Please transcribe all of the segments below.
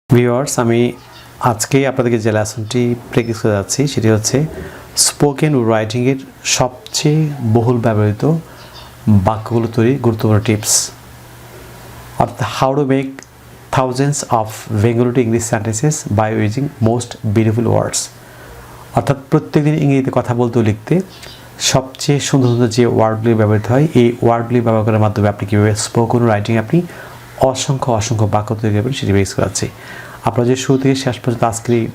Viewers, আমি আজকে আপনাদেরকে যে লেসনটি প্র্যাকটিস করে যাচ্ছি সেটি হচ্ছে স্পোকেন রাইটিংয়ের সবচেয়ে বহুল ব্যবহৃত বাক্যগুলো তৈরির গুরুত্বপূর্ণ টিপস, অর্থাৎ how to make thousands of Bengali to English sentences by using most beautiful words. অর্থাৎ প্রত্যেকদিন ইংরেজিতে কথা বলতে লিখতে সবচেয়ে সুন্দর সুন্দর যে ওয়ার্ডগুলি ব্যবহৃত হয়, এই ওয়ার্ডগুলি ব্যবহার করার মাধ্যমে আপনি কীভাবে স্পোকেন রাইটিংয়ে আপনি অসংখ্য বাক্য তৈরি করবেন সেটি বেস করাচ্ছি। আপনারা যে শুরু থেকে শেষ পর্যন্ত আজকের এই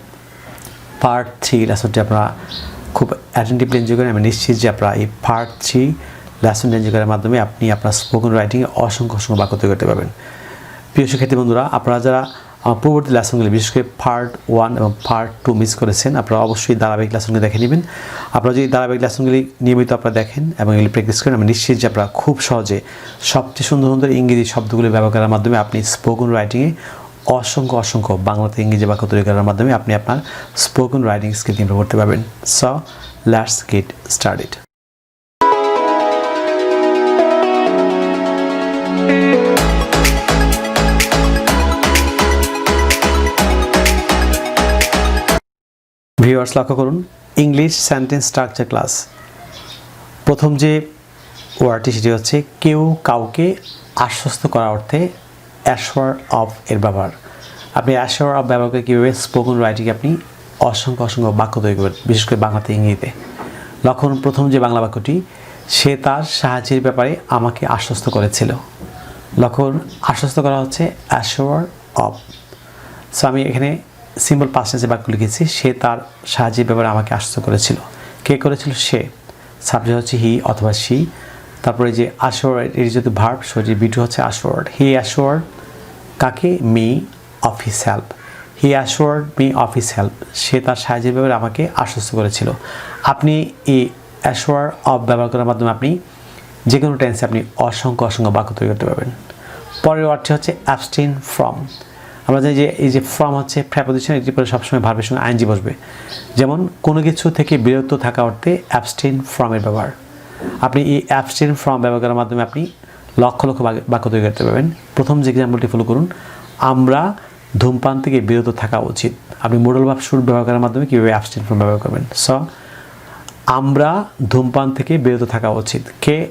পার্ট 3 লেসনটি আপনারা খুব অ্যাটেন্টিভলি এনজয় করেন। আমি নিশ্চিত যে আপনারা এই পার্ট 3 লেসনটি এনজয় করার মাধ্যমে আপনি আপনার স্পোকেন রাইটিংয়ে অসংখ্য বাক্য তৈরি করতে পারবেন। প্রিয় শিক্ষার্থী বন্ধুরা, আপনারা যারা পূর্ববর্তী লেসনগুলি বিশেষ করে পার্ট 1 এবং পার্ট 2 মিস করেছেন, আপনারা অবশ্যই ধারাবাহিক লেসনগুলি দেখে নেবেন। আপনারা যদি ধারাবাহিক লেসনগুলি নিয়মিত আপনারা দেখেন এবং এগুলি প্র্যাকটিস করেন, আমি নিশ্চিত যে আপনারা খুব সহজে সবচেয়ে সুন্দর ইংরেজি শব্দগুলি ব্যবহার করার মাধ্যমে আপনি স্পোকেন রাইটিংয়ে অসংখ্য বাংলাতে ইংরেজি বাক্য তৈরি করার মাধ্যমে আপনি আপনার স্পোকেন রাইটিং স্কিল ইমপ্রুভ করতে পারবেন। So let's get started. Viewers, লক্ষ্য করুন, ইংলিশ সেন্টেন্স স্ট্রাকচার ক্লাস প্রথম যে ওয়ার্ডটি সেটি হচ্ছে কেউ কাউকে আশ্বস্ত করা অর্থে অ্যাশোর অফ এর ব্যবহার। আপনি অ্যাশোর অফ ব্যবহার করে কীভাবে স্পোকেন রাইটিংয়ে আপনি অসংখ্য বাক্য তৈরি করবেন, বিশেষ করে বাংলাতে ইংরেজিতে। লক্ষণ প্রথম যে বাংলা বাক্যটি, সে তার সাহায্যের ব্যাপারে আমাকে আশ্বস্ত করেছিল। লক্ষণ আশ্বস্ত করা হচ্ছে অ্যাশোর অফ। সো আমি এখানে সিম্পল পাস্ট টেন্সে বাক্য লিখেছি, সে তার সাহায্যের ব্যাপারে আমাকে আশ্বস্ত করেছিল। কে করেছিল? সে। সাবজেক্ট হচ্ছে হি অথবা সি। তারপরে যে অ্যাশোর, এর যদি ভার্ব, সেটি বিটু হচ্ছে অ্যাশোর্ড। হি অ্যাশোর্ড কাকে? Me of his help. He assured me of his help. সে তার সাহায্যের ব্যাপারে আমাকে আশ্বস্ত করেছিল। আপনি এই অ্যাশোর অফ ব্যবহার করার মাধ্যমে আপনি যে কোনো টেন্সে আপনি অসংখ্য বাক্য তৈরি করতে পারবেন। পরের ওয়ার্ডটি হচ্ছে অ্যাবস্টেইন ফ্রম। আমরা জানি যে এই যে ফ্রম হচ্ছে প্রেপোজিশন, এটি পরে সবসময় ভার্বের সঙ্গে আইএনজি বসবে। যেমন কোনো কিছু থেকে বিরত থাকা অর্থে অ্যাবস্টেইন ফ্রমের ব্যবহার। আপনি এই অ্যাবস্টেইন ফ্রম ব্যবহার করার মাধ্যমে আপনি লক্ষ বাক্য তৈরি করতে পারবেন। প্রথম যে এক্সাম্পলটি ফলো করুন, আমরা ধূমপান থেকে বিরত থাকা উচিত। আপনি মোডাল ভার্ব শুড ব্যবহার করার মাধ্যমে কীভাবে অ্যাবস্টেইন ফ্রম ব্যবহার করবেন। সো আমরা ধূমপান থেকে বিরত থাকা উচিত।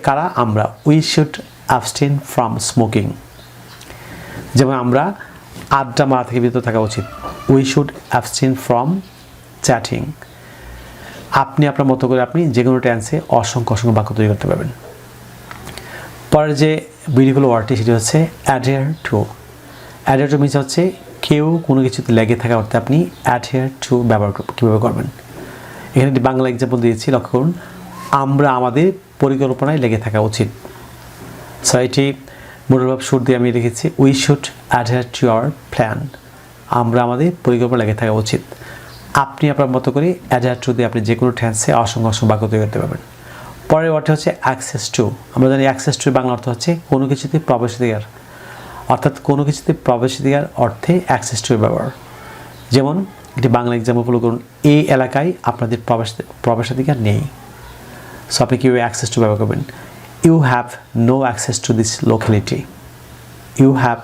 কারা? আমরা। We should abstain from smoking. যেমন আমরা আড্ডা মারা থেকে বিরত থাকা উচিত। We should abstain from chatting. আপনি আপনার মতো করে আপনি যে কোনো টেন্সে অসংখ্য বাক্য তৈরি করতে পারবেন। পরের যে বিউটিফুল ওয়ার্ডটি সেটি হচ্ছে adhere to. Adhere to means হচ্ছে কেউ কোনো কিছুতে লেগে থাকা অর্থে আপনি অ্যাডহেয়ার টু ব্যবহার কীভাবে করবেন। এখানে একটি বাংলা এক্সাম্পল দিয়েছি, লক্ষ্য করুন, আমরা আমাদের পরিকল্পনায় লেগে থাকা উচিত। সো এটি মোডাল ভার্ব শুড দিয়ে আমি লিখেছি we should adhere to our plan. আমরা আমাদের পরিকল্পনা লেগে থাকা উচিত। আপনি আপনার মতো করে অ্যাডহেয়ার টু দিয়ে আপনি যে কোনো টেন্সে অসংখ্য বাক্য তৈরি করতে পারবেন। পরের ওয়ার্ডটি হচ্ছে অ্যাক্সেস টু। আমরা জানি অ্যাক্সেস টু বাংলা অর্থ হচ্ছে কোনো কিছুতে প্রবেশাধিকার, অর্থাৎ কোনো কিছুতে প্রবেশাধিকার অর্থে অ্যাক্সেস টু ব্যবহার। যেমন একটি বাংলা এক্সাম্পল ফলো করুন, এই এলাকায় আপনাদের প্রবেশাধিকার নেই। সো আপনি কীভাবে অ্যাক্সেস টু ব্যবহার করবেন? You have no access to this locality. You have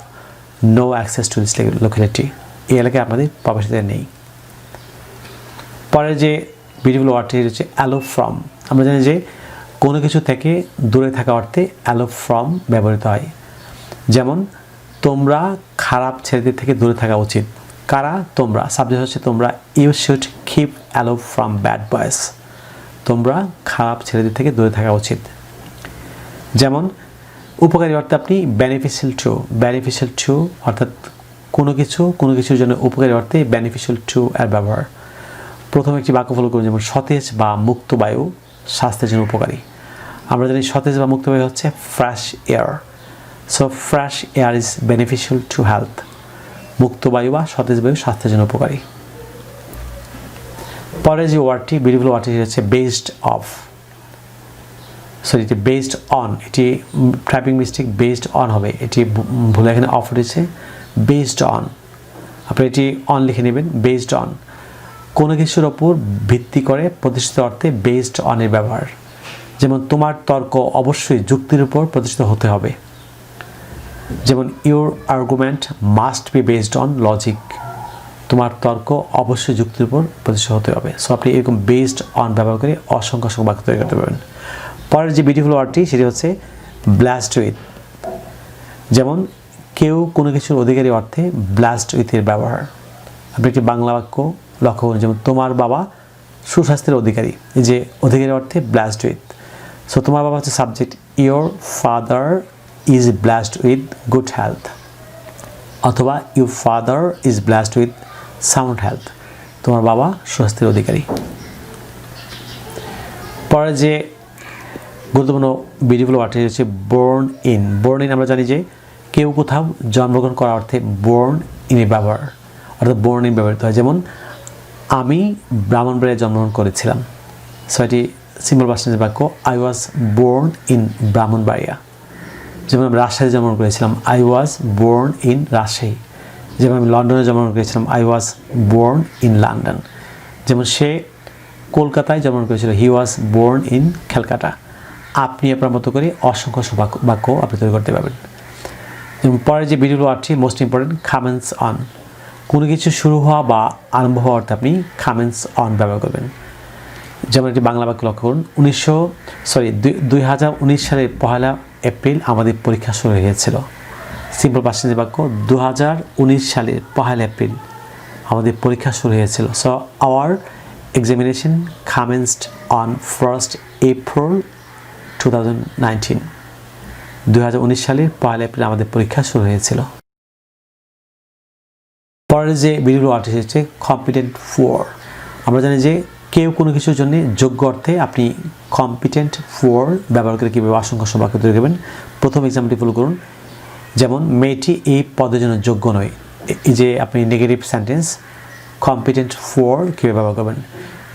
no access to this locality. এই এলাকায় আপনাদের প্রবেশাধিকার নেই। পরের যে বিউটিফুল ওয়ার্ডটি হচ্ছে অ্যালো ফ্রম। আমরা জানি যে কোনো কিছু থেকে দূরে থাকা অর্থে অ্যালো ফ্রম ব্যবহৃত হয়। যেমন তোমরা খারাপ ছেলেদের থেকে দূরে থাকা উচিত। কারা? তোমরা। সাবজেক্ট হচ্ছে তোমরা। You should keep aloof from bad boys. তোমরা খারাপ ছেলেদের থেকে দূরে থাকা উচিত। যেমন উপকারী অর্থে আপনি বেনিফিশিয়াল টু অর্থাৎ কোনো কিছুর জন্য উপকারী অর্থে বেনিফিশিয়াল টু এর ব্যবহার। প্রথম একটি বাক্য ফলো করুন, যেমন সতেজ বা মুক্ত বায়ু স্বাস্থ্যের জন্য উপকারী। আমরা জানি সতেজ বা মুক্ত বায়ু হচ্ছে fresh air. So fresh air is beneficial to health. মুক্ত বায়ু বা সতেজ বায়ু স্বাস্থ্যের জন্য উপকারী। পরে যে ওয়ার্ডটি বিউটিফুল ওয়ার্ডটি হচ্ছে বেসড অফ। সরি, এটি বেসড অন, এটি টাইপিং মিস্টেক, বেসড অন হবে, এটি ভুলে এখানে অফ উঠেছে। বেসড অন, আপনি এটি অন লিখে নেবেন। বেসড অন কোনো কিছুর ওপর ভিত্তি করে প্রতিষ্ঠিত অর্থে বেসড অনের ব্যবহার। যেমন তোমার তর্ক অবশ্যই যুক্তির উপর প্রতিষ্ঠিত হতে হবে। যেমন your argument must be based on logic. তোমার তর্ক অবশ্যই যুক্তির উপর প্রতিষ্ঠিত হতে হবে। সো আপনি এরকম বেসড অন ব্যবহার করে অসংখ্য অসংখ্য বাক্য তৈরি করতে পারবেন। পরের যে বিউটিফুল ওয়ার্ডটি সেটি হচ্ছে ব্লাস্ট উইথ। যেমন কেউ কোনো কিছুর অধিকারী অর্থে ব্লাস্ট উইথের ব্যবহার। আপনি একটি বাংলা বাক্য লক্ষ্য করুন, যেমন তোমার বাবা সুস্বাস্থ্যের অধিকারী, এই যে অধিকারী অর্থে ব্লাস্ট উইথ। সো তোমার বাবা হচ্ছে subject, your father is blessed with good health, অথবা your father is blessed with sound health, তোমার বাবা সুস্বাস্থ্যের অধিকারী। পরে যে গুরুত্বপূর্ণ বিউটিফুল ওয়ার্ডটি হচ্ছে বোর্ন ইন। বোর্ন ইন আমরা জানি যে কেউ কোথাও জন্মগ্রহণ করার অর্থে বোর্ন ইনের ব্যবহার, অর্থাৎ বোর্ন ইন ব্যবহৃত হয়। যেমন আমি ব্রাহ্মণবাড়িয়ায় জন্মগ্রহণ করেছিলাম। সো এটি সিম্পল পাস্ট বাক্য, I was born in Brahmanbaria. যেমন আমি রাজশাহীতে জন্মগ্রহণ করেছিলাম, I was born in Rajshahi. যেমন আমি লন্ডনে জন্মগ্রহণ করেছিলাম, I was born in London. যেমন সে কলকাতায় জন্মগ্রহণ করেছিল, he was born in Calcutta. আপনি আপনার মতো করে অসংখ্য বাক্য আপনি তৈরি করতে পারবেন। এবং পরের যে বিউটিফুল ওয়ার্ডটি মোস্ট ইম্পর্টেন্ট, খামেন্স অন। কোনো কিছু শুরু হওয়া বা আরম্ভ হওয়া অর্থে আপনি খামেন্স অন ব্যবহার করবেন। যেমন একটি বাংলা বাক্য লক্ষ্য করুন, 2019 সালের 1 এপ্রিল আমাদের পরীক্ষা শুরু হয়েছিল। সিম্পল পাস্ট বাক্য, 2019 সালের 1 এপ্রিল আমাদের পরীক্ষা শুরু হয়েছিল। So our examination commenced on 1st April 2019। 2019 সালের 1 এপ্রিল আমাদের পরীক্ষা শুরু হয়েছিল। পরের যে বিউটিফুল ওয়ার্ডটি হচ্ছে কম্পিটেন্ট ফর। আমরা জানি যে কেউ কোনো কিছুর জন্য যোগ্য অর্থে আপনি কম্পিটেন্ট ফর ব্যবহার করে কীভাবে অসংখ্য বাক্য তৈরি করবেন। প্রথম এক্সাম্পলটি ফলো করুন, যেমন মেয়েটি এই পদের জন্য যোগ্য নয়। এই যে আপনি নেগেটিভ সেন্টেন্স, কম্পিটেন্ট ফর কীভাবে ব্যবহার করবেন,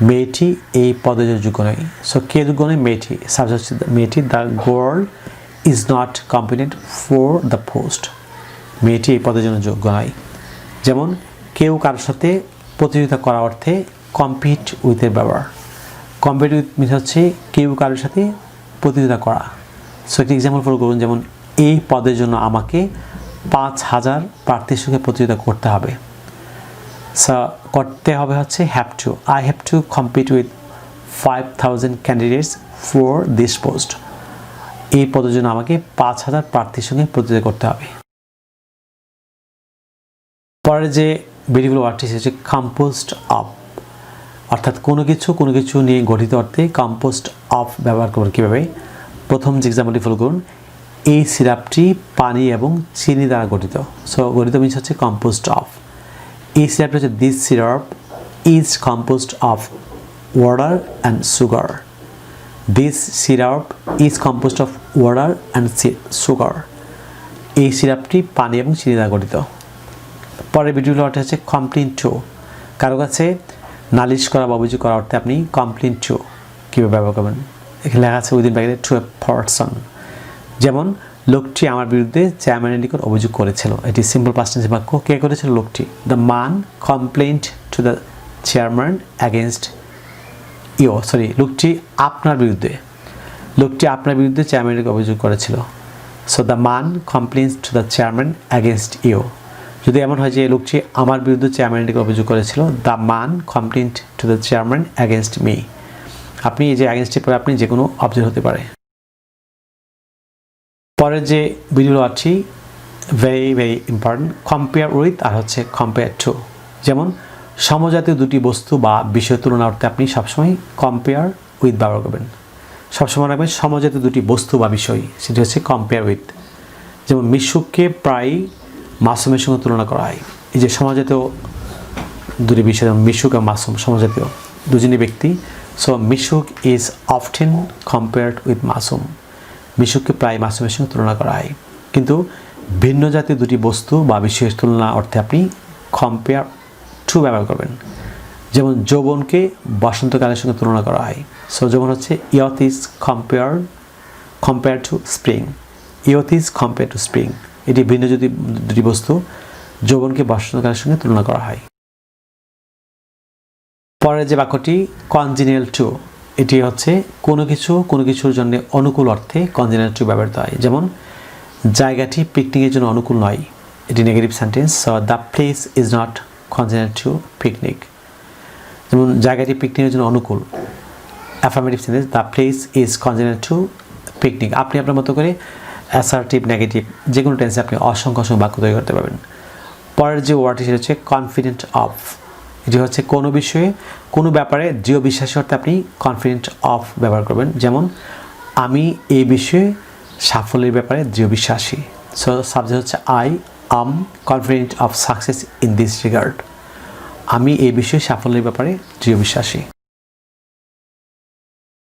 মেয়েটি এই পদের জন্য যোগ্য নয়। সো কে যোগ্য নয়, মেয়েটি। সাবজেক্ট হচ্ছে মেয়েটি, the girl is not competent for the post. মেয়েটি এই পদের জন্য যোগ্য নয়। যেমন কেউ কারোর সাথে প্রতিযোগিতা করা অর্থে কম্পিট উইথের ব্যবহার। কম্পিট উইথ মিনস হচ্ছে কেউ কারোর সাথে প্রতিযোগিতা করা। সো একটি এক্সাম্পল ফলো করুন, যেমন এই পদের জন্য আমাকে 5000 প্রার্থীর সঙ্গে প্রতিযোগিতা করতে হবে। সো করতে হবে হচ্ছে have to, I have to compete with 5000 candidates for this post. এই পদের জন্য আমাকে 5000 প্রার্থীর সঙ্গে প্রতিযোগিতা করতে হবে। পরের যে বিউটিফুল ওয়ার্ডটি হচ্ছে কম্পোস্ট অফ, অর্থাৎ কোনো কিছু নিয়ে গঠিত অর্থে কম্পোস্ট অফ ব্যবহার করবেন কীভাবে। প্রথম যে এক্সাম্পলটি ফলো করুন, এই সিরাপটি পানি এবং চিনি দ্বারা গঠিত। সো গঠিত মিনস হচ্ছে কম্পোস্ট অফ। এই সিরাপটি হচ্ছে, this syrup is compost of water and sugar. This syrup is compost of water and sugar. এই সিরাপটি পানি এবং চিনি দ্বারা গঠিত। পরের বিউটিফুল ওয়ার্ডটি হচ্ছে কমপ্লেন টু। কারো কাছে নালিশ করা বা অভিযোগ করা অর্থে আপনি কমপ্লেন টু কীভাবে ব্যবহার করবেন। এখানে লেখা আছে উইদিন ব্র্যাকেটে টু এ পারসন। যেমন লোকটি আমার বিরুদ্ধে চেয়ারম্যানের নিকট অভিযোগ করেছিল। এটি সিম্পল পাস্ট টেন্স বাক্য, কে করেছিল, লোকটি। The man complaint to the chairman against you. লোকটি আপনার বিরুদ্ধে চেয়ারম্যানের অভিযোগ করেছিল। So the man complains to the chairman against you. যদি এমন হয় যে লোকটি আমার বিরুদ্ধে চেয়ারম্যানকে অভিযোগ করেছিল, the man complaint to the chairman against me. আপনি এই যে অ্যাগেনস্টের পরে আপনি যে কোনো অবজেক্ট হতে পারে। পরের যে বিউটিফুল ওয়ার্ডটি ভেরি ইম্পর্টেন্ট, কম্পেয়ার উইথ আর হচ্ছে কম্পেয়ার টু। যেমন সমজাতীয় দুটি বস্তু বা বিষয় তুলনা অর্থে আপনি সবসময় কম্পেয়ার উইথ ব্যবহার করবেন। সবসময় রাখবেন সমজাতীয় দুটি বস্তু বা বিষয়, সেটি হচ্ছে কম্পেয়ার উইথ। যেমন মিশুককে প্রায় মাসুমের সঙ্গে তুলনা করা হয়। এই যে সমজাতীয় দুটি বিষয়, যেমন মিশুক এবং মাসুম সমজাতীয় দুজনই ব্যক্তি। So Mishuk is often compared with Masum. মিশুককে প্রায় মাসুমের সঙ্গে তুলনা করা হয়। কিন্তু ভিন্ন জাতীয় দুটি বস্তু বা বিষয়ের তুলনা অর্থে আপনি কম্পেয়ার টু ব্যবহার করবেন। যেমন যৌবনকে বসন্তকালের সঙ্গে তুলনা করা হয়। সো যৌবন হচ্ছে youth is compare to spring. Youth is compare to spring. এটি ভিন্ন যদি দুটি বস্তু, যৌবনকে বসন্তকালের সঙ্গে তুলনা করা হয়। পরের যে বাক্যটি কনজিনিয়াল টু, এটি হচ্ছে কোনো কিছুর জন্য অনুকূল অর্থে কনজিনিয়াল টু ব্যবহৃত হয়। যেমন জায়গাটি পিকনিকের জন্য অনুকূল নয়, এটি negative sentence. So the place is not congenial to picnic. যেমন জায়গাটি পিকনিকের জন্য অনুকূল, affirmative sentence the place is congenial to picnic. আপনি আপনার মতো করে অ্যাসার্টিভ, নেগেটিভ যে কোনো টেন্সে আপনি অসংখ্য বাক্য তৈরি করতে পারবেন। পরের যে ওয়ার্ডটি সেটা হচ্ছে কনফিডেন্ট অফ। এটি হচ্ছে কোনো বিষয়ে, কোনো ব্যাপারে দৃঢ় বিশ্বাসী অর্থে আপনি কনফিডেন্ট অফ ব্যবহার করবেন। যেমন আমি এই বিষয়ে সাফল্যের ব্যাপারে দৃঢ় বিশ্বাসী। সো সাবজেক্ট হচ্ছে I am confident of success in this regard. আমি এই বিষয়ে সাফল্যের ব্যাপারে দৃঢ় বিশ্বাসী।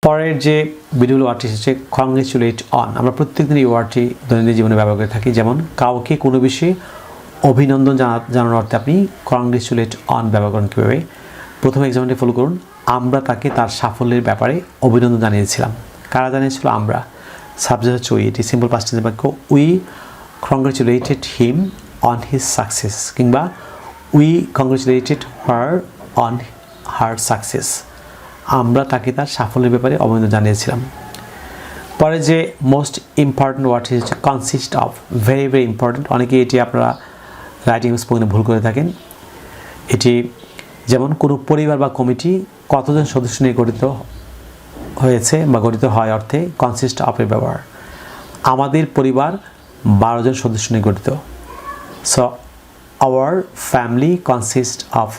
পরের যে বিডিউল ওয়ার্ডটি হচ্ছে কংগ্রেচুলেট অন। আমরা প্রত্যেকদিন এই ওয়ার্ডটি দৈনন্দিন জীবনে ব্যবহার করে থাকি। যেমন কাউকে কোনো বিষয়ে অভিনন্দন জানানোর অর্থে আপনি কংগ্রেচুলেট অন ব্যবহার করেন কীভাবে? প্রথম এক্সাম্পলটি ফলো করুন। আমরা তাকে তার সাফল্যের ব্যাপারে অভিনন্দন জানিয়েছিলাম। কারা জানিয়েছিল? আমরা। সাবজেক্ট হচ্ছে উই। এটি সিম্পল পাস্ট টেন্স বাক্য। We congratulated him on his success, কিংবা we congratulated her on her success. আমরা তাকে তার সাফল্যের ব্যাপারে অভিনন্দন জানিয়েছিলাম। পরে যে মোস্ট ইম্পর্ট্যান্ট ওয়ার্ডটি হচ্ছে consist of. Very very important. অনেকে এটি আপনারা রাইটিং স্পোকেনে ভুল করে থাকেন। এটি যেমন কোনো পরিবার বা কমিটি কতজন সদস্য নিয়ে গঠিত হয়েছে বা গঠিত হয় অর্থে কনসিস্ট অফের ব্যবহার। আমাদের পরিবার 12 জন সদস্য নিয়ে গঠিত। So our family consist of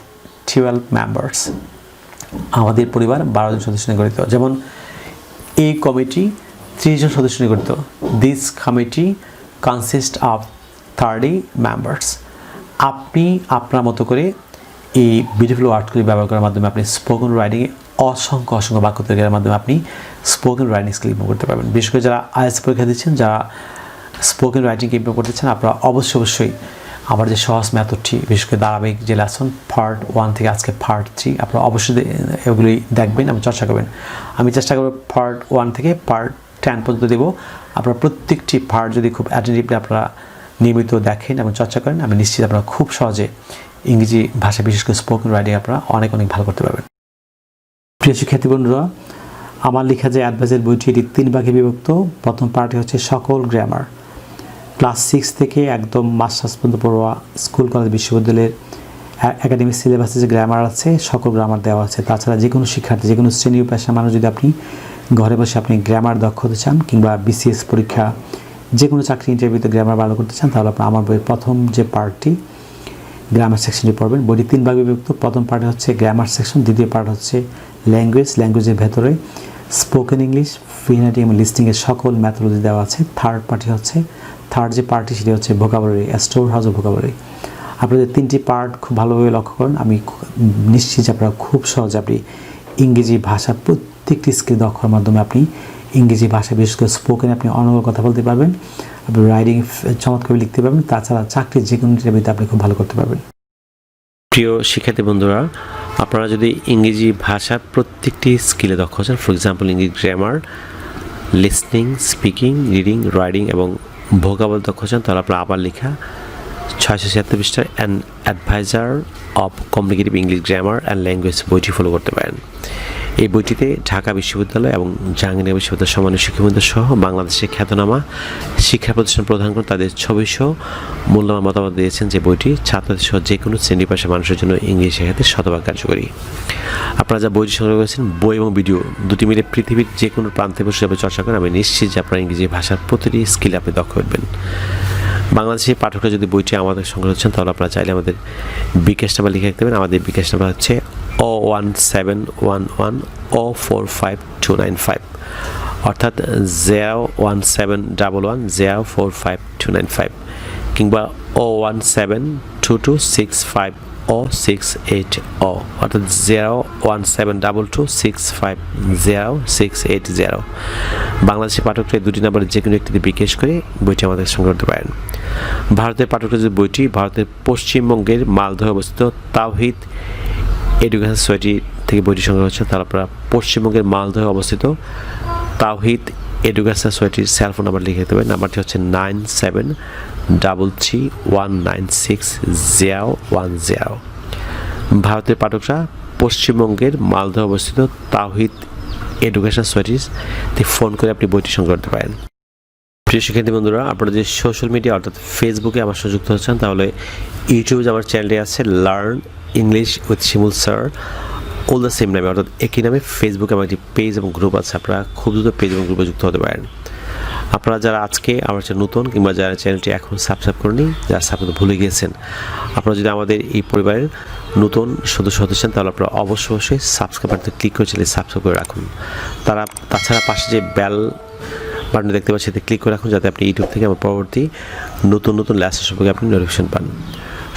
12 members. আমাদের পরিবার 12 জন সদস্য নিয়ে গঠিত। যেমন এই কমিটি 30 জন সদস্য নিয়ে গঠিত। This committee consist of 30 members. আপনি আপনার মতো করে এই বিউটিফুল ওয়ার্ডগুলি ব্যবহার করার মাধ্যমে আপনি স্পোকেন রাইটিংয়ে অসংখ্য বাক্য তৈরি করার মাধ্যমে আপনি স্পোকেন রাইটিং স্কিল ইমপ্রুভ করতে পারবেন। বিশেষ করে যারা আইএলটিএস পরীক্ষা দিচ্ছেন, যারা স্পোকেন রাইটিংকে ইমপ্রুভ করতে চান, আপনারা অবশ্যই আমার যে সহজ মেথডটি, বিশেষ করে ধারাবাহিক যে লেসন পার্ট 1 থেকে আজকে পার্ট 3, আপনারা অবশ্যই এগুলি দেখবেন এবং চর্চা করবেন। আমি চেষ্টা করব পার্ট 1 থেকে পার্ট 10 পর্যন্ত দেব। আপনারা প্রত্যেকটি পার্ট যদি খুব অ্যাটেন্টিভলি আপনারা নিয়মিত দেখেন এবং চর্চা করেন, আমি নিশ্চিত আপনারা খুব সহজে ইংরেজি ভাষা, বিশেষ করে স্পোকেন রাইটিং আপনারা অনেক ভালো করতে পারবেন। প্রিয় শিক্ষার্থী বন্ধুরা, আমার লেখা যে অ্যাডভাইসের বইটি, এটি 3 ভাগে বিভক্ত। প্রথম পার্টে হচ্ছে সকল গ্রামার, ক্লাস 6 থেকে একদম মাস্টার্স পর্যন্ত পড়ুয়া স্কুল, কলেজ, বিশ্ববিদ্যালয়ের একাডেমিক সিলেবাসে যে গ্রামার আছে, সকল গ্রামার দেওয়া আছে। তাছাড়া যে কোনো শিক্ষার্থী, যে কোনো শ্রেণী পেশার মানুষ যদি আপনি ঘরে বসে আপনি গ্রামার দক্ষ হতে চান, কিংবা বিসিএস পরীক্ষা, যে কোনো চাকরি ইন্টারভিউতে গ্রামার ভালো করতে চান, তাহলে আপনার আমার বইয়ের প্রথম যে পার্টটি গ্রামার সেকশনটি পড়বেন। বইটি 3 ভাগে বিভক্ত। প্রথম পার্টে হচ্ছে গ্রামার সেকশন, দ্বিতীয় পার্ট হচ্ছে ল্যাঙ্গুয়েজের ভেতরে স্পোকেন ইংলিশ, ফ্রি রাইটিং এবং লিসনিংয়ের সকল ম্যাথোলজি দেওয়া আছে। থার্ড যে পার্টটি সেটি হচ্ছে vocabulary, store house of vocabulary. আপনাদের 3টি পার্ট খুব ভালোভাবে লক্ষ্য করেন। আমি নিশ্চিত যে আপনারা খুব সহজে আপনি ইংরেজি ভাষার প্রত্যেকটি স্কিল দক্ষ হওয়ার মাধ্যমে আপনি ইংরেজি ভাষা, বিশেষ করে স্পোকেন, আপনি অনর্গল কথা বলতে পারবেন, আপনি রাইটিং চমৎকারভাবে লিখতে পারবেন। তাছাড়া চাকরির যে কোনো ইন্টারভিউতে আপনি খুব ভালো করতে পারবেন। প্রিয় শিক্ষার্থী বন্ধুরা, আপনারা যদি ইংরেজি ভাষার প্রত্যেকটি স্কিলে দক্ষ হচ্ছেন, ফর এক্সাম্পল ইংরেজি grammar, listening, speaking, reading, writing এবং ভোকাবুলারি দক্ষ হচ্ছেন, তাহলে আপনারা আবার লেখা 676 পৃষ্ঠার an adviser of communicative English grammar and language বইটি ফলো করতে পারেন। এই বইটিতে ঢাকা বিশ্ববিদ্যালয় এবং জাহাঙ্গীরনগর বিশ্ববিদ্যালয়ের সম্মানীয় শিক্ষাবৃন্দ সহ বাংলাদেশের খ্যাতনামা শিক্ষা প্রতিষ্ঠান প্রধানগণ তাদের ছবিসহ মূল্যবান মতামত দিয়েছেন যে বইটি ছাত্রদের সহ যে কোনো শ্রেণী পেশার মানুষের জন্য ইংরেজি শেখাতে শতভাগ কার্যকরী। আপনারা যা বইটি সংগ্রহ করেছেন, বই এবং ভিডিও দুটি মিলে পৃথিবীর যে কোনো প্রান্তে বসে যাবে চর্চা করেন, আমি নিশ্চিত যে আপনারা ইংরেজি ভাষার প্রতিটি স্কিলে আপনি দক্ষ হবেন। বাংলাদেশের পাঠকরা যদি বইটি আমাদের সংগ্রহ করছেন, তাহলে আপনারা চাইলে আমাদের বিকাশ নাম্বার লিখে রাখতে পারেন। আমাদের বিকাশ নাম্বার হচ্ছে 01711045295, অর্থাৎ 01711045295, কিংবা 01722650680, অর্থাৎ 01722650680। বাংলাদেশের পাঠকরা দুটি নাম্বারে যে কোনো একটিতে বিকাশ করে বইটি আমাদের সংগ্রহ করতে পারেন। ভারতের পাঠকরা যদি বইটি ভারতের পশ্চিমবঙ্গের মালদহে অবস্থিত তাওহিদ এডুকেশন সোসাইটি থেকে বইটি সংগ্রহ হচ্ছে, তাহলে আপনারা পশ্চিমবঙ্গের মালদহে অবস্থিত তাওহিদ এডুকেশন সোসাইটির সেলফোন নাম্বার লিখে দিতে পারেন। নাম্বারটি হচ্ছে 9733196010। ভারতের পাঠকরা পশ্চিমবঙ্গের মালদহে অবস্থিত তাওহিদ এডুকেশন সোসাইটিতে ফোন করে আপনি বইটি সংগ্রহ করতে পারেন। প্রিয় শিক্ষার্থী বন্ধুরা, আপনারা যে সোশ্যাল মিডিয়া অর্থাৎ ফেসবুকে আমার সাথে যুক্ত হচ্ছেন, তাহলে ইউটিউবে যে আমার চ্যানেলটি আছে learn English with Shimul sir, all the same নামে অর্থাৎ একই নামে ফেসবুকে আমার একটি পেজ এবং গ্রুপ আছে। আপনারা খুব দ্রুত পেজ এবং গ্রুপে যুক্ত হতে পারেন। আপনারা যারা আজকে আমার চ্যানেল নতুন কিংবা যারা চ্যানেলটি এখন সাবস্ক্রাইব করেনি, যারা সাবস্ক্রাইব ভুলে গিয়েছেন, আপনারা যদি আমাদের এই পরিবারের নতুন সদস্য হতে চান, তাহলে আপনারা অবশ্যই সাবস্ক্রাইব বাটনে ক্লিক করে চ্যানেল সাবস্ক্রাইব করে রাখুন। তাছাড়া পাশে যে বেল বাটন দেখতে পাচ্ছি, এতে ক্লিক করে রাখুন, যাতে আপনি ইউটিউব থেকে আমার পরবর্তী নতুন লেসন সম্পর্কে আপনি নোটিফিকেশন পান।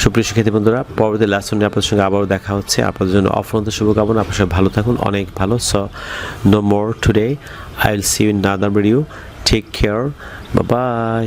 সুপ্রিয় শিক্ষার্থী বন্ধুরা, পরবর্তী লেসন নিয়ে আপনাদের সঙ্গে আবারও দেখা হচ্ছে। আপনাদের জন্য অফুরন্ত শুভকামনা। আপনার সবাই ভালো থাকুন, অনেক ভালো। So no more today, I will see you in another video. Take care, bye by.